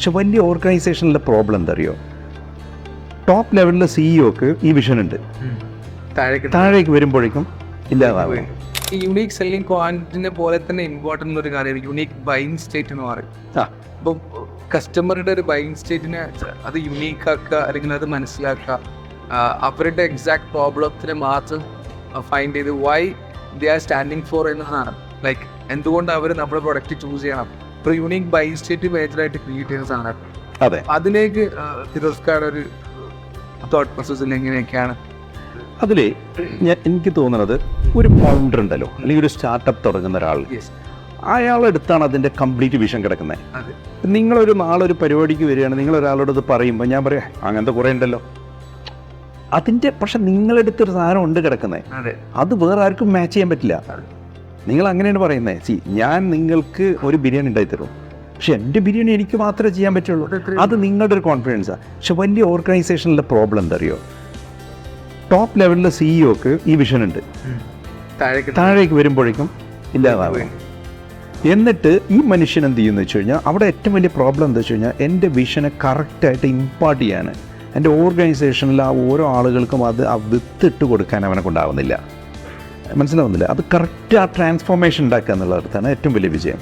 പക്ഷെ വലിയ ഓർഗനൈസേഷനിലെ പ്രോബ്ലം എന്താ അറിയോ, ടോപ്പ് ലെവലിലെ സിഇഒക്ക് ഈ വിഷൻ ഉണ്ട്, താഴേക്ക് വരുമ്പോഴേക്കും ഇല്ലാതാവും. ഈ യുണീക്ക് സെല്ലിംഗ് ക്വാണ്ടിനെ പോലെ തന്നെ ഇമ്പോർട്ടൻ്റ് ഒരു കാര്യമാണ് യുണീക്ക് ബൈങ് സ്റ്റേറ്റ് എന്ന് പറയും. അപ്പം കസ്റ്റമറുടെ ഒരു ബൈങ് സ്റ്റേറ്റിനെ അത് യുണീക്ക് ആക്കുക, അല്ലെങ്കിൽ അത് മനസ്സിലാക്കുക, അവരുടെ എക്സാക്ട് പ്രോബ്ലത്തിനെ മാത്രം ഫൈൻഡ് ചെയ്ത് why they are standing four എന്നതാണ്. ലൈക്ക് എന്തുകൊണ്ട് അവർ നമ്മുടെ പ്രൊഡക്റ്റ് ചൂസ് ചെയ്യണം. ഇപ്പോൾ യുണീക്ക് ബൈങ് സ്റ്റേറ്റ് മേജറായിട്ട് ക്രിയേറ്റ് ചെയ്യുന്ന സാധനം. അതെ, അതിലേക്ക് ഫിറോസ്ഖായുടെ ഒരു തോട്ട് പ്രോസസ്സിൽ എങ്ങനെയൊക്കെയാണ്? അതിൽ എനിക്ക് തോന്നുന്നത് ഒരു ഫൗണ്ടർ ഉണ്ടല്ലോ, അല്ലെങ്കിൽ ഒരു സ്റ്റാർട്ടപ്പ് തുടങ്ങുന്ന ഒരാൾ, അയാളെടുത്താണ് അതിൻ്റെ കംപ്ലീറ്റ് വിഷൻ കിടക്കുന്നത്. നിങ്ങളൊരു നാളൊരു പരിപാടിക്ക് വരികയാണ്, നിങ്ങളൊരാളോട് ഇത് പറയുമ്പോൾ ഞാൻ പറയാം അങ്ങനത്തെ കുറേ ഉണ്ടല്ലോ, അതിൻ്റെ പക്ഷെ നിങ്ങളെടുത്തൊരു സാധനം ഉണ്ട് കിടക്കുന്നത്, അത് വേറെ ആർക്കും മാച്ച് ചെയ്യാൻ പറ്റില്ല. നിങ്ങൾ അങ്ങനെയാണ് പറയുന്നത്. ഞാൻ നിങ്ങൾക്ക് ഒരു ബിരിയാണി ഉണ്ടാക്കി തരും, പക്ഷെ എൻ്റെ ബിരിയാണി എനിക്ക് മാത്രമേ ചെയ്യാൻ പറ്റുള്ളൂ. അത് നിങ്ങളുടെ ഒരു കോൺഫിഡൻസാണ്. പക്ഷെ വലിയ ഓർഗനൈസേഷനിലെ പ്രോബ്ലം എന്താ അറിയോ, ടോപ്പ് ലെവലിലെ സിഇഒക്ക് ഈ വിഷൻ ഉണ്ട്, താഴേക്ക് വരുമ്പോഴേക്കും ഇല്ലാതാവും. എന്നിട്ട് ഈ മനുഷ്യൻ എന്ത് ചെയ്യുമെന്ന് വെച്ച് കഴിഞ്ഞാൽ, അവിടെ ഏറ്റവും വലിയ പ്രോബ്ലം എന്താ വെച്ച് കഴിഞ്ഞാൽ, എൻ്റെ വിഷനെ കറക്റ്റായിട്ട് ഇമ്പാർട്ട് ചെയ്യാൻ എൻ്റെ ഓർഗനൈസേഷനിൽ ആ ഓരോ ആളുകൾക്കും അത് ആ വിത്തിട്ട് കൊടുക്കാൻ അവനെ കൊണ്ടാവുന്നില്ല, മനസ്സിലാവുന്നില്ല. അത് കറക്റ്റ് ആ ട്രാൻസ്ഫോർമേഷൻ ഉണ്ടാക്കുക എന്നുള്ളതാണ് ഏറ്റവും വലിയ വിജയം.